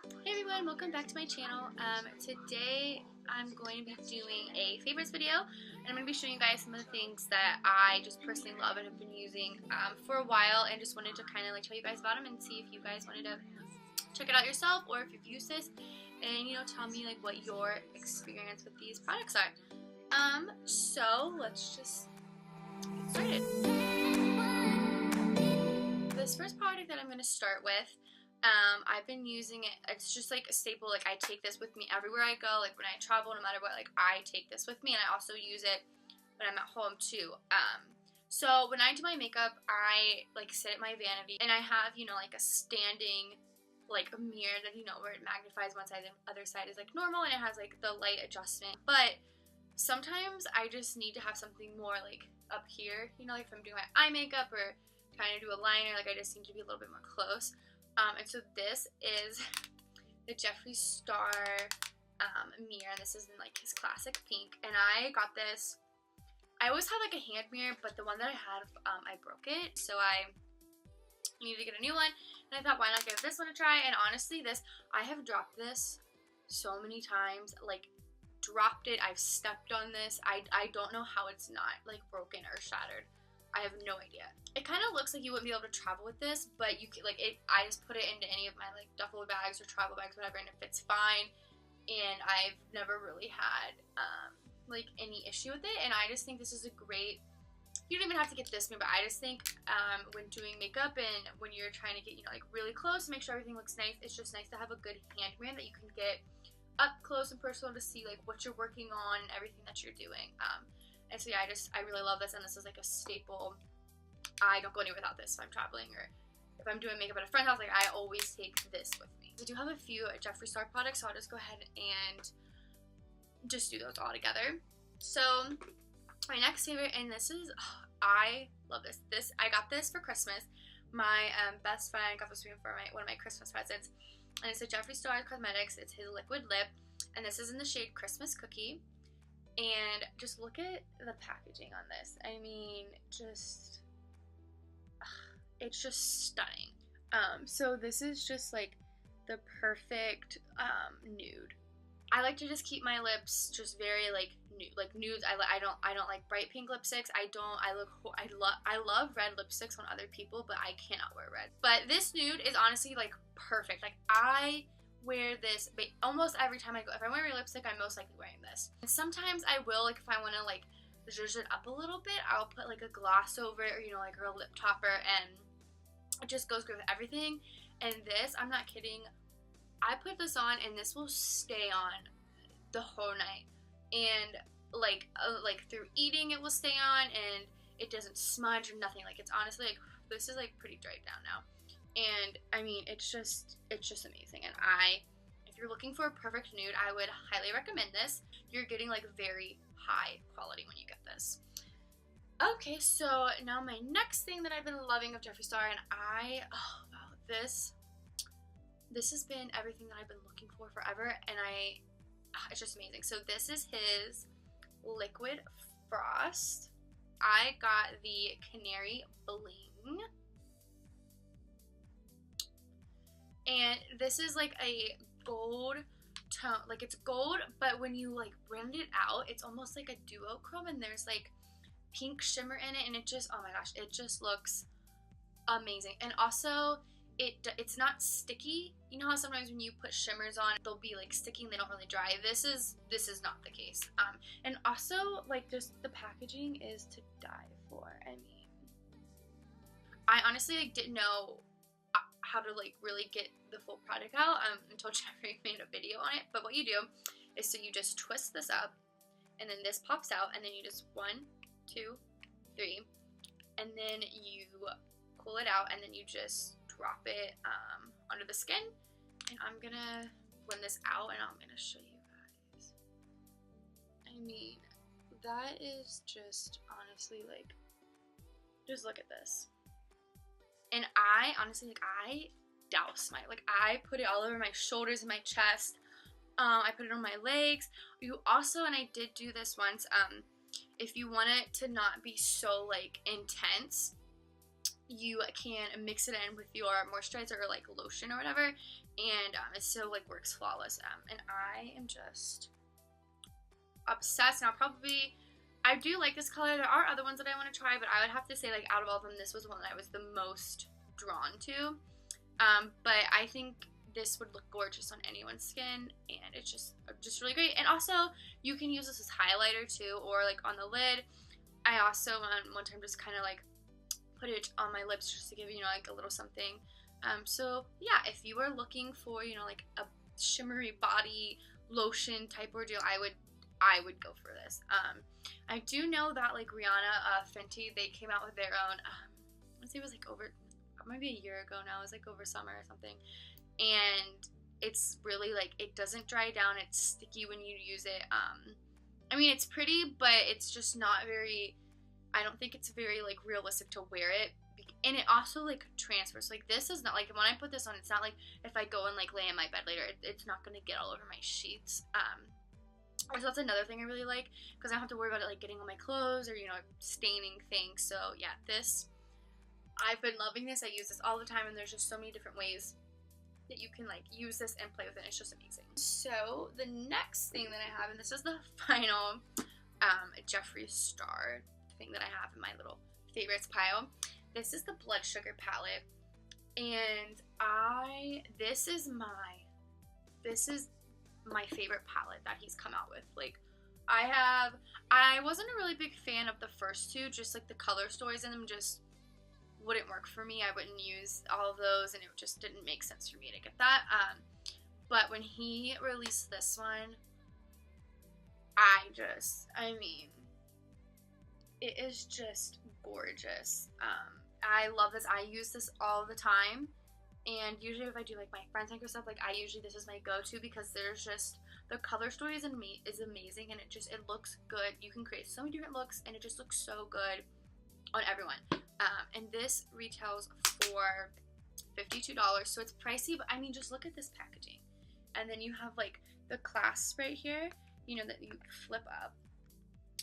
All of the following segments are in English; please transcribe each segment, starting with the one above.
Hey everyone, welcome back to my channel. Today I'm going to be doing a favorites video, and I'm going to be showing you guys some of the things that I just personally love and have been using for a while, and just wanted to kind of like tell you guys about them and see if you guys wanted to check it out yourself, or if you've used this, and tell me like what your experience with these products are. So let's just get started. This first product that I'm going to start with, I've been using it. It's just like a staple. Like I take this with me everywhere I go. Like when I travel, no matter what, like I take this with me, and I also use it when I'm at home too. So when I do my makeup, I like sit at my vanity, and I have like a standing like a mirror that where it magnifies one side and the other side is like normal, and it has like the light adjustment. But sometimes I just need to have something more like up here. Like if I'm doing my eye makeup or trying to do a liner, like I just need to be a little bit more close. And so this is the Jeffree Star mirror, and this is in like his classic pink. And I got this. I always had like a hand mirror, but the one that I had, I broke it, so I needed to get a new one. And I thought, why not give this one a try? And honestly, I have dropped this so many times. Like dropped it. I've stepped on this. I don't know how it's not like broken or shattered. I have no idea. It kind of looks like you wouldn't be able to travel with this, but you can, like it. I just put it into any of my like duffel bags or travel bags, whatever, and it fits fine. And I've never really had like any issue with it. And I just think this is a great. You don't even have to get this mirror, but I just think when doing makeup and when you're trying to get like really close, make sure everything looks nice. It's just nice to have a good hand mirror that you can get up close and personal to see like what you're working on and everything that you're doing. And so yeah, I really love this, and this is like a staple. I don't go anywhere without this if I'm traveling or if I'm doing makeup at a friend's house. Like I always take this with me. I do have a few Jeffree Star products, so I'll just go ahead and just do those all together. So my next favorite, and this is, I love this. I got this for Christmas. My best friend got this for me for one of my Christmas presents, and it's a Jeffree Star Cosmetics. It's his liquid lip, and this is in the shade Christmas Cookie. And just look at the packaging on this. I mean, it's just stunning. So this is just like the perfect nude. I like to just keep my lips just very like nude, like nudes. I don't like bright pink lipsticks. I love red lipsticks on other people, but I cannot wear red. But this nude is honestly like perfect. Like I wear this almost every time I go. If I'm wearing lipstick, I'm most likely wearing this. And sometimes I will, like if I want to like zhuzh it up a little bit, I'll put like a gloss over it, or like a lip topper, and it just goes great with everything. And this, I'm not kidding, I put this on and this will stay on the whole night, and like through eating it will stay on, and it doesn't smudge or nothing. Like it's honestly like, this is like pretty dried down now. And I mean, it's just amazing. And if you're looking for a perfect nude, I would highly recommend this. You're getting like very high quality when you get this. Okay, so now my next thing that I've been loving of Jeffree Star, and this has been everything that I've been looking for forever, and it's just amazing. So this is his Liquid Frost. I got the Canary Bling. And this is like a gold tone, like it's gold, but when you like blend it out, it's almost like a duochrome, and there's like pink shimmer in it, and it just, oh my gosh, it just looks amazing. And also it's not sticky. You know how sometimes when you put shimmers on, they'll be like sticky and they don't really dry. This is not the case. And also like just the packaging is to die for. I mean, I honestly like didn't know how to like really get the full product out until Jeffree made a video on it. But what you do is, so you just twist this up, and then this pops out, and then you just 1, 2, 3, and then you pull it out, and then you just drop it under the skin. And I'm gonna blend this out, and I'm gonna show you guys. I mean, that is just honestly like, just look at this. And I honestly, like, I douse I put it all over my shoulders and my chest. I put it on my legs. You also, and I did do this once, if you want it to not be so like intense, you can mix it in with your moisturizer or like lotion or whatever, and it still like works flawless. And I am just obsessed. Now I do like this color. There are other ones that I want to try, but I would have to say, like, out of all of them, this was the one that I was the most drawn to. But I think this would look gorgeous on anyone's skin, and it's just really great. And also, you can use this as highlighter too, or like on the lid. I also one time just kind of like put it on my lips just to give, you know, like a little something. So yeah, if you are looking for, you know, like a shimmery body lotion type ordeal, I would go for this. I do know that like Rihanna, Fenty, they came out with their own, let's say it was like over, maybe a year ago now, it was like over summer or something, and it's really like, it doesn't dry down, it's sticky when you use it. I mean, it's pretty, but it's just not very, I don't think it's very like realistic to wear it, and it also like transfers. Like, this is not like, when I put this on, it's not like if I go and like lay in my bed later, it's not gonna get all over my sheets. So that's another thing I really like, because I don't have to worry about it like getting on my clothes or, you know, staining things. So yeah, I've been loving this. I use this all the time, and there's just so many different ways that you can like use this and play with it. It's just amazing. So the next thing that I have, and this is the final Jeffree Star thing that I have in my little favorites pile. This is the Blood Sugar palette, and this is my favorite palette that he's come out with. Like, I wasn't a really big fan of the first two, just like the color stories in them just wouldn't work for me. I wouldn't use all of those, and it just didn't make sense for me to get that. But when he released this one, I mean, it is just gorgeous. I love this. I use this all the time. And usually if I do like my friends and stuff, like this is my go-to, because there's just, the color story is amazing, and it looks good. You can create so many different looks, and it just looks so good on everyone. And this retails for $52, so it's pricey, but I mean, just look at this packaging. And then you have like the clasp right here, you know, that you flip up,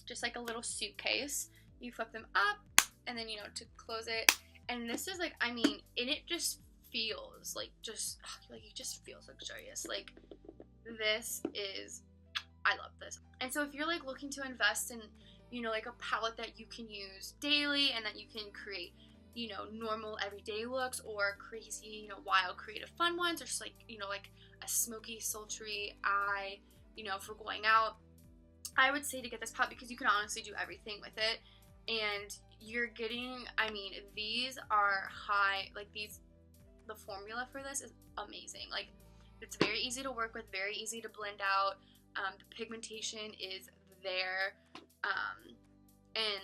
just like a little suitcase. You flip them up, and then, you know, to close it. And this is like, I mean, and it just feels like it just feels luxurious. Like, I love this. And so if you're like looking to invest in, you know, like a palette that you can use daily, and that you can create, you know, normal everyday looks, or crazy, you know, wild creative fun ones, or just like, you know, like a smoky sultry eye, you know, for going out, I would say to get this palette, because you can honestly do everything with it. And you're getting, I mean, these are high, like the formula for this is amazing. Like, it's very easy to work with, very easy to blend out. The pigmentation is there, and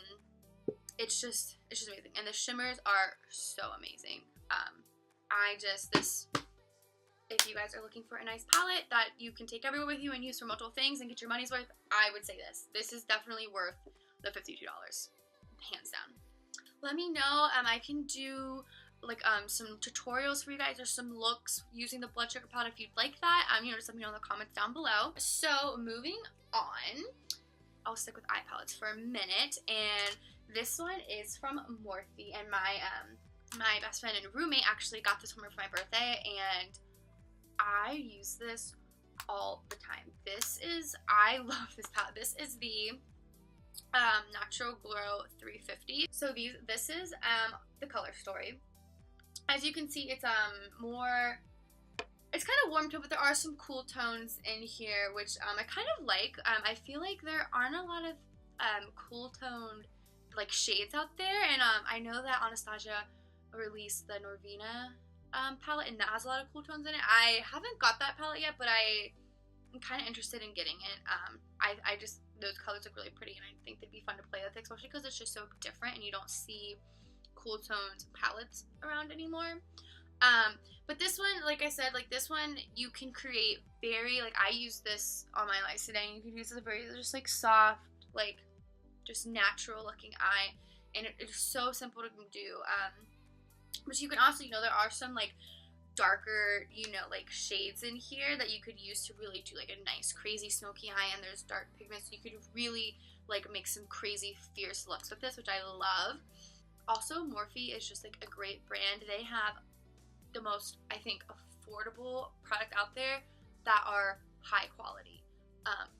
it's just amazing. And the shimmers are so amazing. If you guys are looking for a nice palette that you can take everywhere with you and use for multiple things and get your money's worth, I would say this is definitely worth the $52, hands down. Let me know. I can do like some tutorials for you guys, or some looks using the Blood Sugar palette if you'd like that. You know, just let me know in the comments down below. So moving on, I'll stick with eye palettes for a minute, and this one is from Morphe, and my best friend and roommate actually got this for me for my birthday, and I use this all the time. I love this palette. This is the Natural Glow 350. So this is the color story. As you can see, it's it's kind of warm tone, but there are some cool tones in here, which I kind of like. I feel like there aren't a lot of cool toned like shades out there, and I know that Anastasia released the Norvina palette, and that has a lot of cool tones in it. I haven't got that palette yet, but I'm kind of interested in getting it. I just, those colors look really pretty, and I think they'd be fun to play with, especially because it's just so different, and you don't see cool toned palettes around anymore. But this one, like I said, like this one, you can create very, like I use this on my lights today, and you can use this very just like soft, like just natural looking eye, and it's so simple to do. But you can also, you know, there are some like darker, you know, like shades in here that you could use to really do like a nice crazy smoky eye, and there's dark pigments, so you could really like make some crazy fierce looks with this, which I love. Also, Morphe is just like a great brand. They have the most, I think, affordable product out there that are high quality.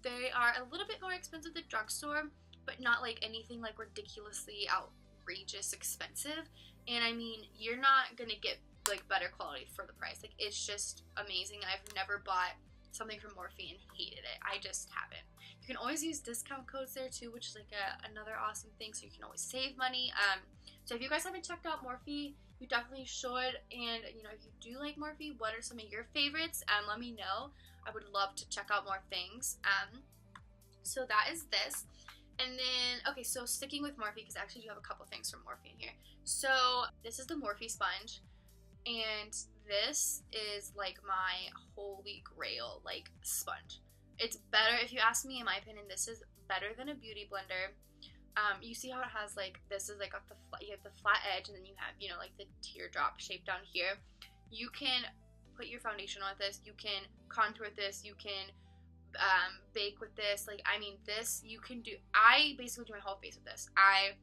They are a little bit more expensive than drugstore, but not like anything like ridiculously outrageous expensive. And I mean, you're not gonna get like better quality for the price. Like, it's just amazing. I've never bought something from Morphe and hated it. I just haven't. You can always use discount codes there too, which is like another awesome thing, so you can always save money. So if you guys haven't checked out Morphe, you definitely should. And you know, if you do like Morphe, what are some of your favorites? Let me know. I would love to check out more things. So that is this. And then, okay, so sticking with Morphe, because I actually do have a couple things from Morphe in here. So this is the Morphe sponge, and this is like my holy grail like sponge. It's better, if you ask me, in my opinion, this is better than a beauty blender. You see how it has like, this is like you have the flat edge, and then you have, you know, like the teardrop shape down here. You can put your foundation on with this, you can contour with this, you can bake with this. Like, I mean, this you can do. I basically do my whole face with this. I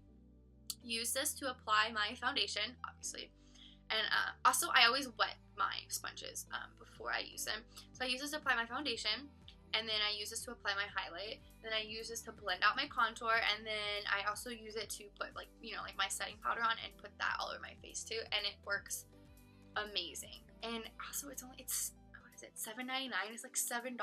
use this to apply my foundation, obviously, and also I always wet my sponges before I use them. So I use this to apply my foundation, and then I use this to apply my highlight, then I use this to blend out my contour, and then I also use it to put, like, you know, like my setting powder on and put that all over my face too, and it works amazing. And also, it's what is it, $7.99? It's like $7.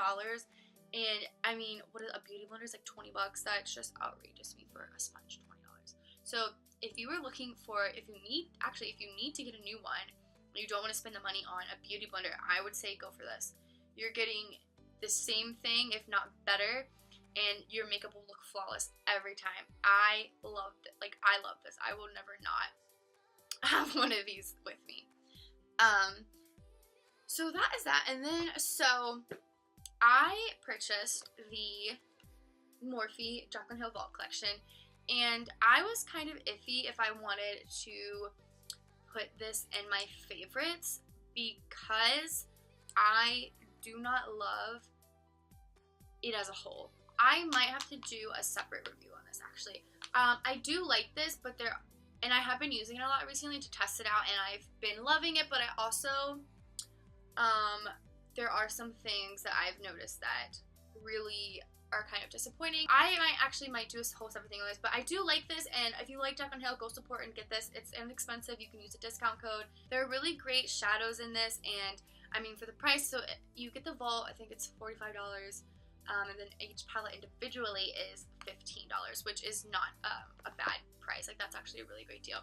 And I mean, what is a beauty blender is like 20 bucks. That's just outrageous to me for a sponge, $20. So if you were looking for, if you need to get a new one, you don't want to spend the money on a beauty blender, I would say go for this. You're getting the same thing, if not better, and your makeup will look flawless every time. I love it. Like, I love this. I will never not have one of these with me. So that is that. And then, so I purchased the Morphe Jaclyn Hill Vault Collection, and I was kind of iffy if I wanted to put this in my favorites because I do not love it as a whole. I might have to do a separate review on this, actually. I do like this, but and I have been using it a lot recently to test it out, and I've been loving it, but I also, there are some things that I've noticed that really are kind of disappointing. I might do a whole separate thing on this, but I do like this, and if you like Jaclyn Hill, go support and get this. It's inexpensive. You can use a discount code. There are really great shadows in this, and I mean, for the price, so you get the Vault, I think it's $45, and then each palette individually is $15, which is not a bad price. Like, that's actually a really great deal.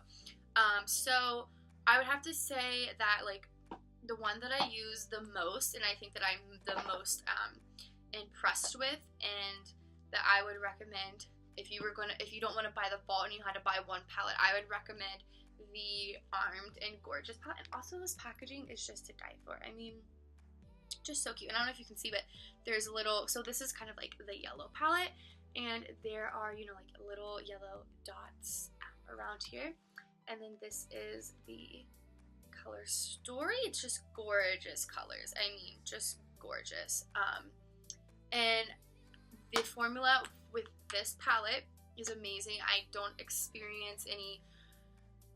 So I would have to say that, like, the one that I use the most, and I think that I'm the most impressed with, and that I would recommend if you don't want to buy the Vault and you had to buy one palette, I would recommend the Armed and Gorgeous palette. And also, this packaging is just to die for. I mean, just so cute. And I don't know if you can see, but there's little, so this is kind of like the yellow palette, and there are, you know, like little yellow dots around here. And then this is the color story. It's just gorgeous colors. I mean, just gorgeous. And the formula with this palette is amazing. I don't experience any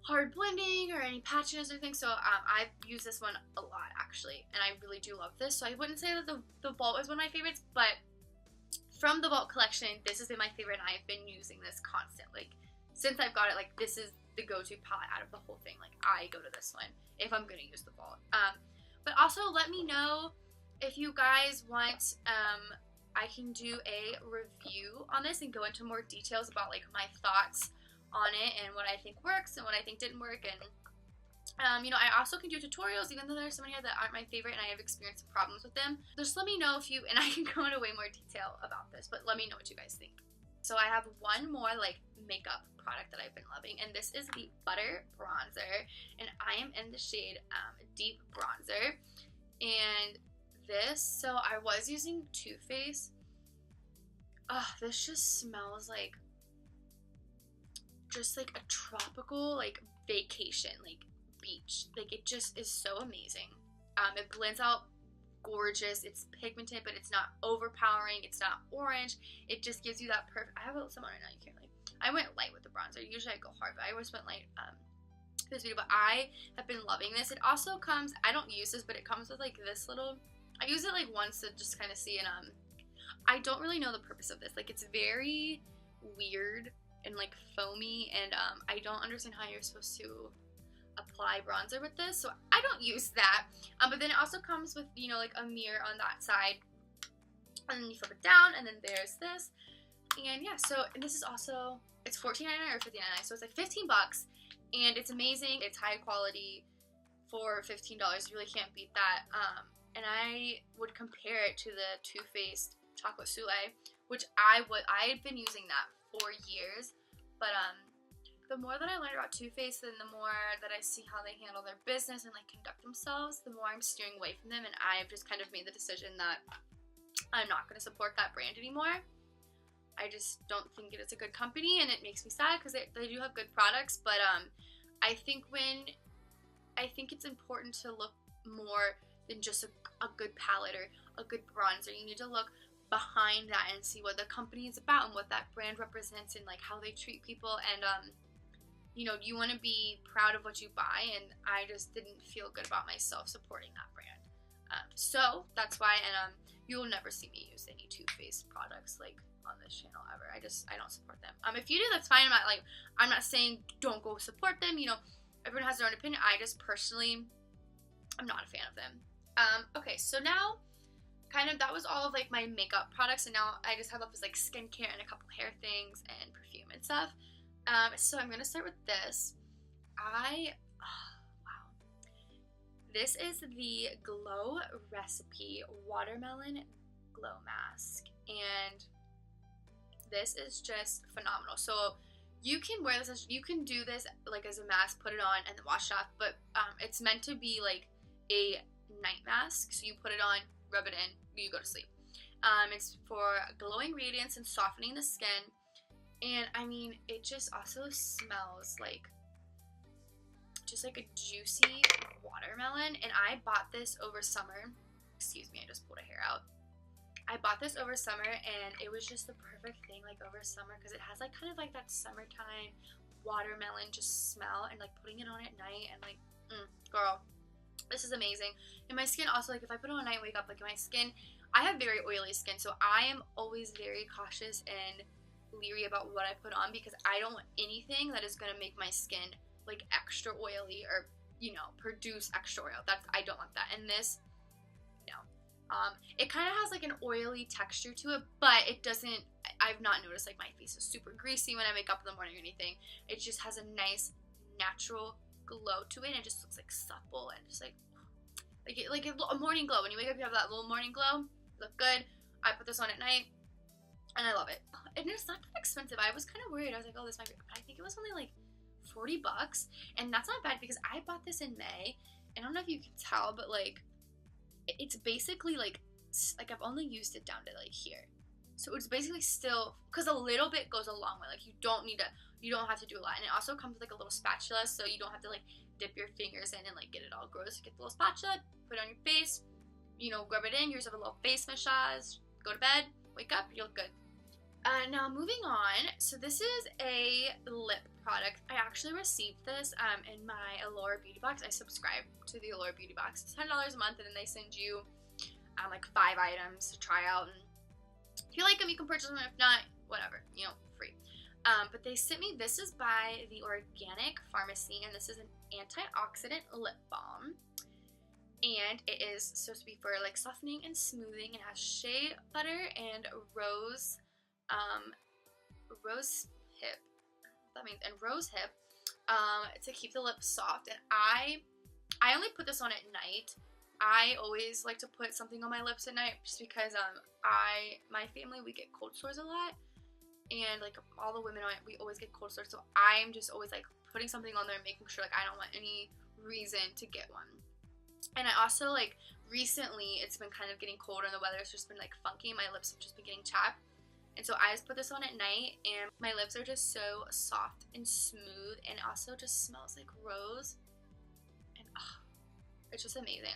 hard blending or any patchiness or anything, so I've used this one a lot, actually, and I really do love this. So I wouldn't say that the Vault is one of my favorites, but from the Vault collection, this has been my favorite, and I've been using this constantly. Like, since I've got it, like, this is the go-to palette out of the whole thing. Like, I go to this one if I'm gonna use the Vault. But also, let me know if you guys want, I can do a review on this and go into more details about, like, my thoughts on it and what I think works and what I think didn't work. And you know, I also can do tutorials, even though there's some here that aren't my favorite and I have experienced some problems with them. Just let me know if you, and I can go into way more detail about this, but let me know what you guys think. So I have one more like makeup product that I've been loving, and this is the Butter Bronzer, and I am in the shade Deep Bronzer. And this, so I was using Too Faced. Oh, this just smells like just like a tropical like vacation, like beach. Like, it just is so amazing. It blends out gorgeous. It's pigmented, but it's not overpowering. It's not orange. It just gives you that perfect. I have some on right now. You can't really. I went light with the bronzer. Usually I go hard, but I always went light. this video, but I have been loving this. It also comes, I don't use this, but it comes with like this little, I use it like once to just kind of see, and I don't really know the purpose of this. Like, it's very weird and like foamy, and I don't understand how you're supposed to apply bronzer with this, so I don't use that. But then it also comes with, you know, like a mirror on that side, and then you flip it down, and then there's this, and yeah, so, and this is also, it's $14.99 or $15.99, so it's like 15 bucks, and it's amazing. It's high quality for $15. You really can't beat that. And I would compare it to the Too Faced Chocolate Souffle, which I had been using that for years, but the more that I learned about Too Faced and the more that I see how they handle their business and like conduct themselves, the more I'm steering away from them, and I've just kind of made the decision that I'm not going to support that brand anymore. I just don't think it's a good company, and it makes me sad because they do have good products, but I think it's important to look more than just a good palette or a good bronzer. You need to look behind that and see what the company is about and what that brand represents and like how they treat people, and you know, you want to be proud of what you buy, and I just didn't feel good about myself supporting that brand. So that's why, and you will never see me use any Too Faced products like on this channel ever. I don't support them. If you do, that's fine. I'm not saying don't go support them. You know, everyone has their own opinion. I just personally, I'm not a fan of them. Okay, so now kind of that was all of like my makeup products, and now I just have left is like skincare and a couple hair things and perfume and stuff. So I'm gonna start with this. Wow. This is the Glow Recipe Watermelon Glow Mask, and this is just phenomenal. So you can wear this, you can do this like as a mask, put it on and then wash it off, but it's meant to be like a night mask. So you put it on, rub it in, you go to sleep. It's for glowing radiance and softening the skin, and I mean, it just also smells like just like a juicy watermelon. And I bought this over summer. Excuse me, I just pulled a hair out. I bought this over summer, and it was just the perfect thing like over summer because it has like kind of like that summertime watermelon just smell, and like putting it on at night and like girl, this is amazing. And my skin also, like if I put it on at night and wake up, like my skin, I have very oily skin, so I am always very cautious and leery about what I put on because I don't want anything that is going to make my skin like extra oily or, you know, produce extra oil. I don't want that. And this, no. It kind of has like an oily texture to it, but it doesn't, I've not noticed like my face is super greasy when I wake up in the morning or anything. It just has a nice natural glow to it, and it just looks like supple and just like a morning glow. When you wake up, you have that little morning glow. Look good. I put this on at night, and I love it. And it's not that expensive. I was kind of worried. I was like, oh, this might be, but I think it was only like 40 bucks, and that's not bad because I bought this in May, and I don't know if you can tell, but like it's basically like I've only used it down to like here, so it's basically still, because a little bit goes a long way. Like you don't have to do a lot, and it also comes with like a little spatula, so you don't have to like dip your fingers in and like get it all gross. You get the little spatula, put it on your face, you know, rub it in, use a little face massage, go to bed, wake up, you look good. Now moving on, so this is a lip product. I actually received this in my Allure Beauty Box. I subscribe to the Allure Beauty Box. It's $10 a month, and then they send you like 5 items to try out, and if you like them, you can purchase them. If not, whatever, you know, free. But they sent me, this is by the Organic Pharmacy, and this is an antioxidant lip balm, and it is supposed to be for like softening and smoothing. It has shea butter and rose hip, that means, and rose hip to keep the lips soft. And I only put this on at night. I always like to put something on my lips at night just because my family, we get cold sores a lot, and like all the women on it, we always get cold sores, so I'm just always like putting something on there and making sure like I don't want any reason to get one. And I also, like, recently it's been kind of getting colder and the weather's just been like funky. My lips have just been getting chapped, and so I just put this on at night, and my lips are just so soft and smooth, and also just smells like rose, and it's just amazing.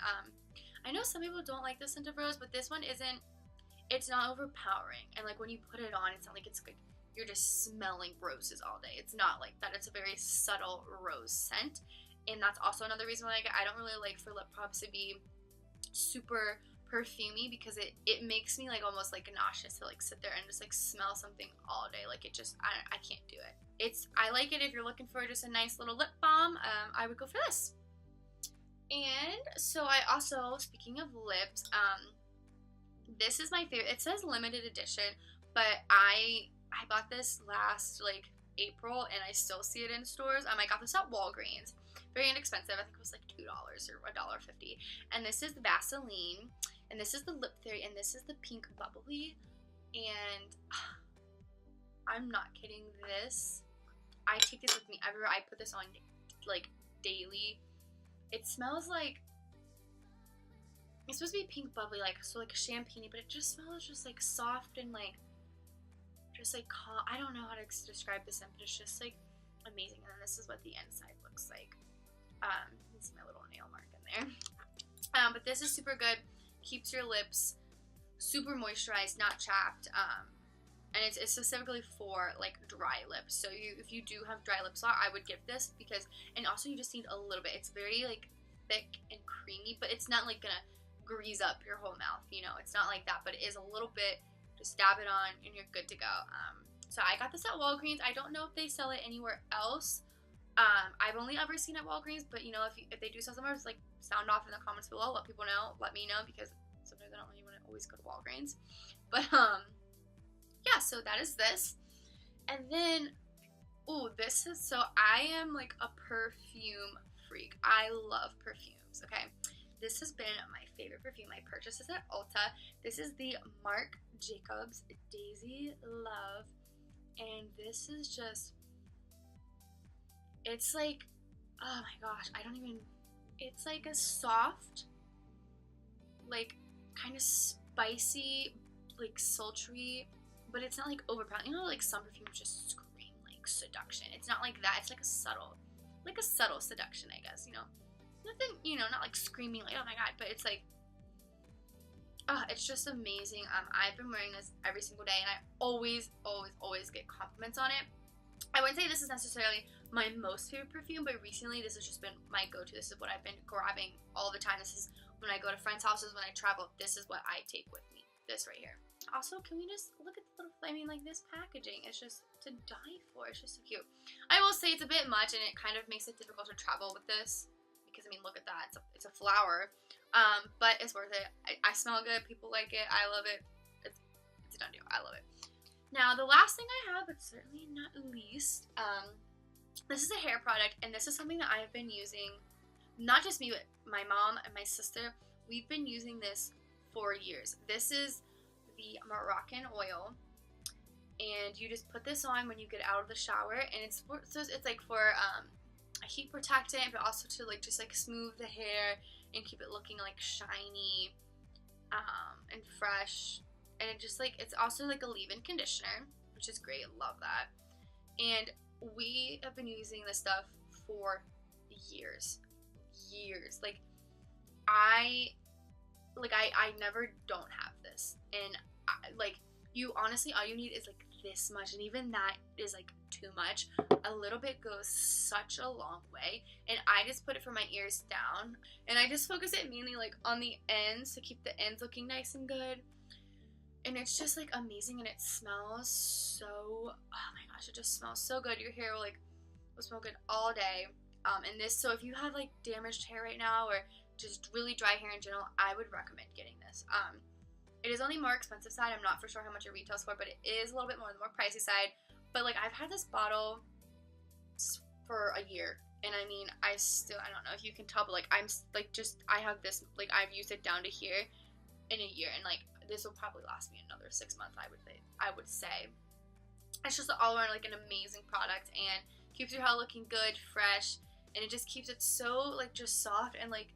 I know some people don't like the scent of rose, but this one isn't, it's not overpowering, and like when you put it on, it's not like it's like you're just smelling roses all day. It's not like that. It's a very subtle rose scent. And that's also another reason why I don't really like for lip products to be super perfumey, because it makes me like almost like nauseous to like sit there and just like smell something all day. Like it just, I can't do it. I like it if you're looking for just a nice little lip balm. I would go for this. And so I also, speaking of lips, this is my favorite. It says limited edition, but I bought this last like April and I still see it in stores. I got this at Walgreens. Very inexpensive. I think it was like $2 or $1.50. And this is the Vaseline, and this is the Lip Theory, and this is the Pink Bubbly. And I'm not kidding. This, I take this with me everywhere. I put this on like daily. It smells like, it's supposed to be pink bubbly, like so like champagne, but it just smells just like soft and like just like calm. I don't know how to describe the scent, but it's just like amazing. And then this is what the inside looks like. You can see my little nail mark in there. But this is super good. Keeps your lips super moisturized, not chapped. And it's specifically for like dry lips. So if you do have dry lips, I would give this because, and also you just need a little bit. It's very like thick and creamy, but it's not like gonna grease up your whole mouth. You know, it's not like that, but it is a little bit. Just dab it on and you're good to go. So I got this at Walgreens. I don't know if they sell it anywhere else. I've only ever seen it at Walgreens, but you know, if they do sell somewhere, just like sound off in the comments below. Let people know. Let me know, because sometimes I don't really want to always go to Walgreens. But yeah, so that is this. And then, this is, so I am like a perfume freak. I love perfumes, okay? This has been my favorite perfume. I purchased this at Ulta. This is the Marc Jacobs Daisy Love. And this is just, it's like, oh my gosh, it's like a soft, like kind of spicy, like sultry, but it's not like overpowering. You know, like some perfumes just scream like seduction. It's not like that. It's like a subtle seduction, I guess, you know. Nothing, you know, not like screaming like, oh my god, but it's like, it's just amazing. I've been wearing this every single day, and I always get compliments on it. I wouldn't say this is necessarily my most favorite perfume, but recently this has just been my go-to. This is what I've been grabbing all the time. This is when I go to friends' houses, when I travel. This is what I take with me. This right here. Also, can we just look at the little, I mean, like this packaging is just to die for. It's just so cute. I will say it's a bit much, and it kind of makes it difficult to travel with this. Because, I mean, look at that. It's a flower. But it's worth it. I smell good. People like it. I love it. It's a done deal. I love it. Now, the last thing I have, but certainly not least, this is a hair product. And this is something that I've been using. Not just me, but my mom and my sister. We've been using this for years. This is the Moroccan oil. And you just put this on when you get out of the shower. And it's like for a heat protectant, but also to like just like smooth the hair and keep it looking like shiny and fresh. And it just like, it's also like a leave-in conditioner, which is great. Love that. And we have been using this stuff for years. Like I never don't have this. And like, you honestly, all you need is like this much, and even that is like too much. A little bit goes such a long way, and I just put it from my ears down, and I just focus it mainly like on the ends to keep the ends looking nice and good. And it's just like amazing, and it smells so, oh my gosh, it just smells so good. Your hair will smell good all day. And this, so if you have like damaged hair right now, or just really dry hair in general, I would recommend getting this. It is on the more expensive side. I'm not for sure how much it retails for, but it is a little bit more on the more pricey side. But like, I've had this bottle for a year, and I mean, I don't know if you can tell, but like, I have this, like, I've used it down to here in a year, and like, this will probably last me another 6 months, I would say. It's just all around like an amazing product, and keeps your hair looking good, fresh, and it just keeps it so like just soft, and like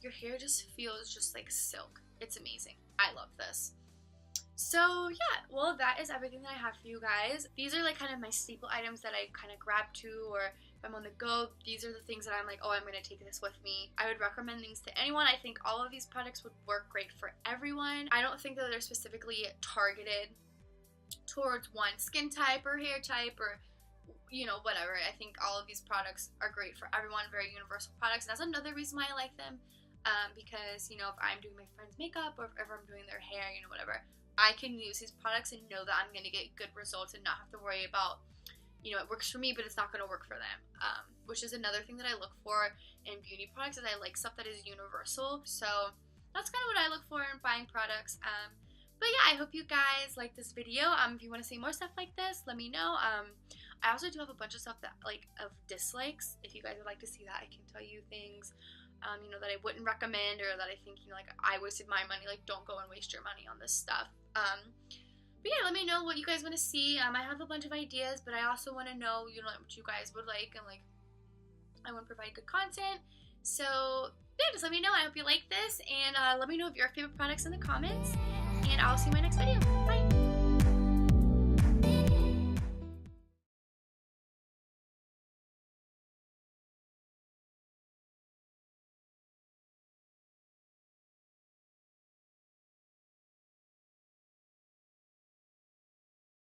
your hair just feels just like silk. It's amazing. I love this. So yeah, well, that is everything that I have for you guys. These are like kind of my staple items that I kind of grab to, or if I'm on the go, these are the things that I'm like, oh, I'm going to take this with me. I would recommend these to anyone. I think all of these products would work great for everyone. I don't think that they're specifically targeted towards one skin type or hair type or, you know, whatever. I think all of these products are great for everyone, very universal products. And that's another reason why I like them, because, you know, if I'm doing my friend's makeup or if I'm doing their hair, you know, whatever, I can use these products and know that I'm going to get good results and not have to worry about, you know, it works for me, but it's not going to work for them, which is another thing that I look for in beauty products, is I like stuff that is universal. So that's kind of what I look for in buying products. But yeah, I hope you guys like this video. If you want to see more stuff like this, let me know. I also do have a bunch of stuff that, like, of dislikes. If you guys would like to see that, I can tell you things, you know, that I wouldn't recommend, or that I think, you know, like, I wasted my money. Like, don't go and waste your money on this stuff. But yeah, let me know what you guys want to see. I have a bunch of ideas, but I also want to know, you know, what you guys would like, and, like, I want to provide good content. So yeah, just let me know. I hope you like this, and let me know if your favorite products in the comments, and I'll see you in my next video. Bye!